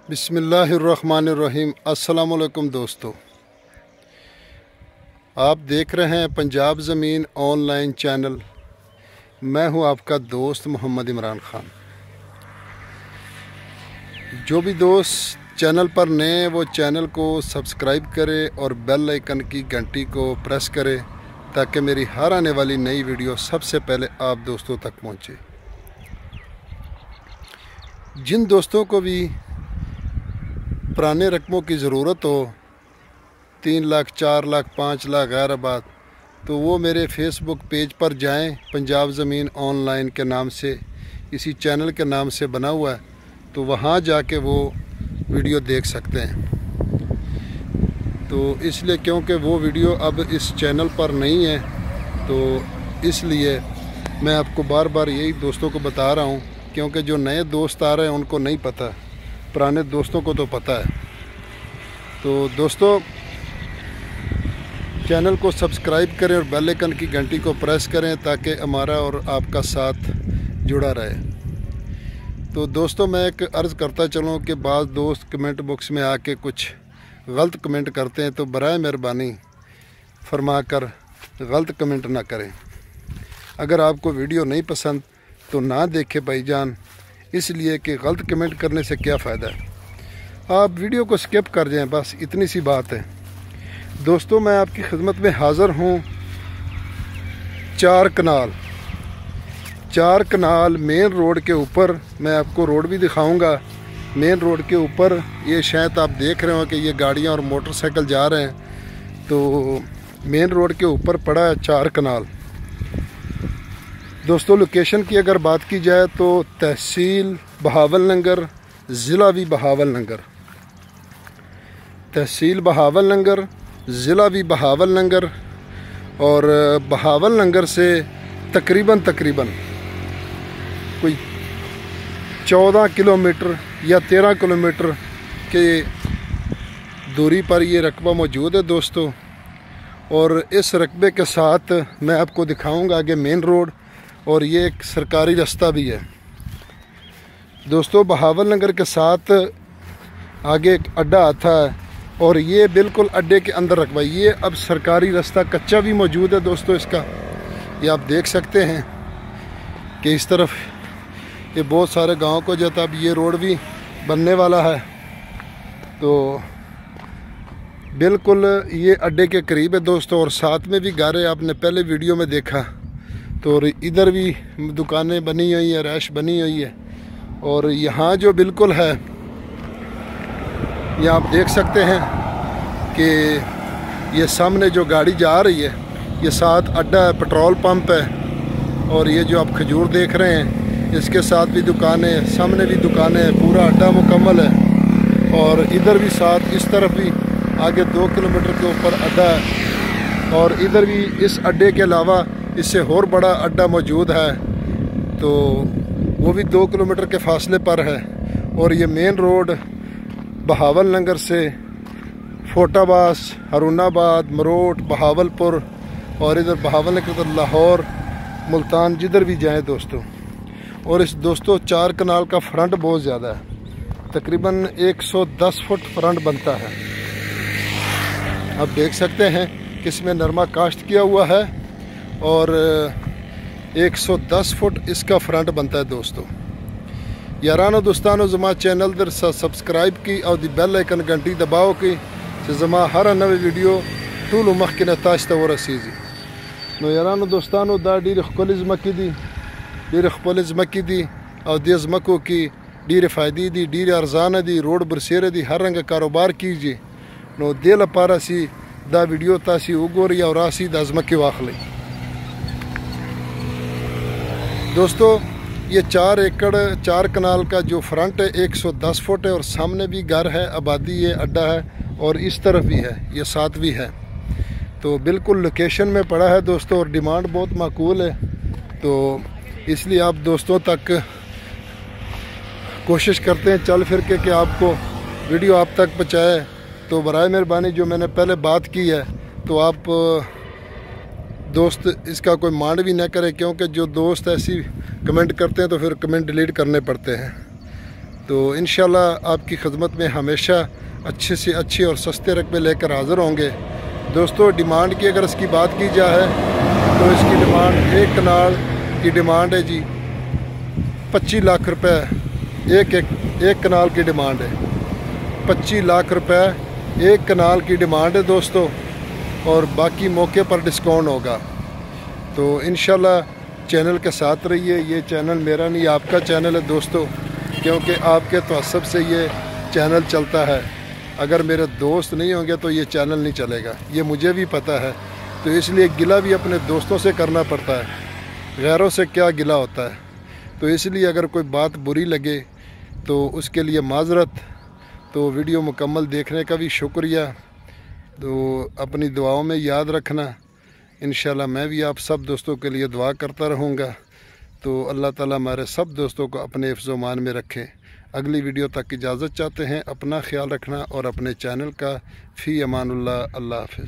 बिस्मिल्लाहिर्रहमानिर्रहीम। अस्सलामुअलैकुम दोस्तों, आप देख रहे हैं पंजाब ज़मीन ऑनलाइन चैनल। मैं हूं आपका दोस्त मोहम्मद इमरान ख़ान। जो भी दोस्त चैनल पर नए हैं वो चैनल को सब्सक्राइब करे और बेल आइकन की घंटी को प्रेस करे ताकि मेरी हर आने वाली नई वीडियो सबसे पहले आप दोस्तों तक पहुंचे। जिन दोस्तों को भी पुराने रकमों की ज़रूरत हो, 3 लाख 4 लाख 5 लाख गैर बात, तो वो मेरे फेसबुक पेज पर जाएं। पंजाब ज़मीन ऑनलाइन के नाम से, इसी चैनल के नाम से बना हुआ है, तो वहाँ जाके वो वीडियो देख सकते हैं। तो इसलिए क्योंकि वो वीडियो अब इस चैनल पर नहीं है, तो इसलिए मैं आपको बार बार यही दोस्तों को बता रहा हूँ, क्योंकि जो नए दोस्त आ रहे हैं उनको नहीं पता, पुराने दोस्तों को तो पता है। तो दोस्तों, चैनल को सब्सक्राइब करें और बेल आइकन की घंटी को प्रेस करें ताकि हमारा और आपका साथ जुड़ा रहे। तो दोस्तों, मैं एक अर्ज़ करता चलूँ कि बाज़ दोस्त कमेंट बॉक्स में आके कुछ गलत कमेंट करते हैं, तो बराए मेहरबानी फरमा कर गलत कमेंट ना करें। अगर आपको वीडियो नहीं पसंद तो ना देखें भाईजान, इसलिए कि गलत कमेंट करने से क्या फ़ायदा है। आप वीडियो को स्किप कर जाएं, बस इतनी सी बात है। दोस्तों, मैं आपकी खिदमत में हाज़िर हूँ। चार कनाल मेन रोड के ऊपर, मैं आपको रोड भी दिखाऊंगा। मेन रोड के ऊपर ये शायद आप देख रहे हो कि ये गाड़ियाँ और मोटरसाइकिल जा रहे हैं, तो मेन रोड के ऊपर पड़ा है चार कनाल। दोस्तों, लोकेशन की अगर बात की जाए तो तहसील बहावलनगर, ज़िला भी बहावलनगर। तहसील बहावलनगर, ज़िला भी बहावलनगर, और बहावलनगर से तकरीबन कोई 14 किलोमीटर या 13 किलोमीटर के दूरी पर ये रकबा मौजूद है दोस्तों। और इस रकबे के साथ मैं आपको दिखाऊंगा आगे मेन रोड, और ये एक सरकारी रास्ता भी है दोस्तों। बहावलनगर के साथ आगे एक अड्डा आता है, और ये बिल्कुल अड्डे के अंदर रकबा। ये अब सरकारी रास्ता कच्चा भी मौजूद है दोस्तों इसका। ये आप देख सकते हैं कि इस तरफ ये बहुत सारे गांव को जाता, अब ये रोड भी बनने वाला है। तो बिल्कुल ये अड्डे के करीब है दोस्तों, और साथ में भी घर है। आपने पहले वीडियो में देखा, तो इधर भी दुकानें बनी हुई है, रैश बनी हुई है। और यहाँ जो बिल्कुल है, ये आप देख सकते हैं कि ये सामने जो गाड़ी जा रही है, ये साथ अड्डा है, पेट्रोल पंप है। और ये जो आप खजूर देख रहे हैं, इसके साथ भी दुकानें, सामने भी दुकानें, पूरा अड्डा मुकम्मल है। और इधर भी साथ, इस तरफ भी आगे 2 किलोमीटर के ऊपर अड्डा है। और इधर भी इस अड्डे के अलावा इससे और बड़ा अड्डा मौजूद है, तो वो भी 2 किलोमीटर के फासले पर है। और ये मेन रोड बहावलनगर से फोटाबास, हरूनाबाद, मरोट, बहावलपुर, और इधर बहावलनगर, लाहौर, मुल्तान, जिधर भी जाएं दोस्तों। और इस दोस्तों चार कनाल का फ्रंट बहुत ज़्यादा है, तकरीबन 110 फुट फ्रंट बनता है। आप देख सकते हैं कि इसमें नरमा काश्त किया हुआ है, और 110 फुट इसका फ्रंट बनता है दोस्तों। यारानो दोस्तानो, जमा चैनल दर सब्सक्राइब की और दी बेल आइकन घंटी दबाओ की जमा हर नवी वीडियो टूल मख के नताश तवर रसीजी। नो यारानो दोस्तानो, दा डीर खपलिज मकी दी और देज मको की डीर फ़ायदी दी, डीर अरजाना दी, रोड बरसेरे दी, हर रंग कारोबार कीजिए। नो दिल पारा सी दा वीडियो तासी उगोरी और आसी दाजमकी वाखले। दोस्तों, ये 4 एकड़ 4 कनाल का जो फ्रंट है 110 फुट है, और सामने भी घर है, आबादी है, अड्डा है, और इस तरफ भी है, ये साथ भी है। तो बिल्कुल लोकेशन में पड़ा है दोस्तों, और डिमांड बहुत माकूल है। तो इसलिए आप दोस्तों तक कोशिश करते हैं चल फिर के कि आपको वीडियो आप तक पहुँचाए। तो बराए मेहरबानी, जो मैंने पहले बात की है, तो आप दोस्त इसका कोई मांड भी ना करें, क्योंकि जो दोस्त ऐसी कमेंट करते हैं तो फिर कमेंट डिलीट करने पड़ते हैं। तो इंशाल्लाह आपकी खिदमत में हमेशा अच्छे से अच्छे और सस्ते रकबे लेकर हाज़िर होंगे। दोस्तों, डिमांड की अगर इसकी बात की जाए तो इसकी डिमांड एक कनाल की डिमांड है जी 25 लाख रुपए। एक कनाल की डिमांड है 25 लाख रुपए एक कनाल की डिमांड है दोस्तों, और बाकी मौके पर डिस्काउंट होगा। तो इंशाल्लाह चैनल के साथ रहिए। ये चैनल मेरा नहीं, आपका चैनल है दोस्तों, क्योंकि आपके तवस्सुब से ये चैनल चलता है। अगर मेरे दोस्त नहीं होंगे तो ये चैनल नहीं चलेगा, ये मुझे भी पता है। तो इसलिए गिला भी अपने दोस्तों से करना पड़ता है, गैरों से क्या गिला होता है। तो इसलिए अगर कोई बात बुरी लगे तो उसके लिए माज़रत। तो वीडियो मुकम्मल देखने का भी शुक्रिया। तो अपनी दुआओं में याद रखना। इंशाल्लाह मैं भी आप सब दोस्तों के लिए दुआ करता रहूँगा। तो अल्लाह ताला हमारे सब दोस्तों को अपने हिफ्ज़-ओ-मान में रखे। अगली वीडियो तक इजाज़त चाहते हैं। अपना ख्याल रखना और अपने चैनल का फ़ी अमानुल्लाह। अल्लाह हाफ़िज़।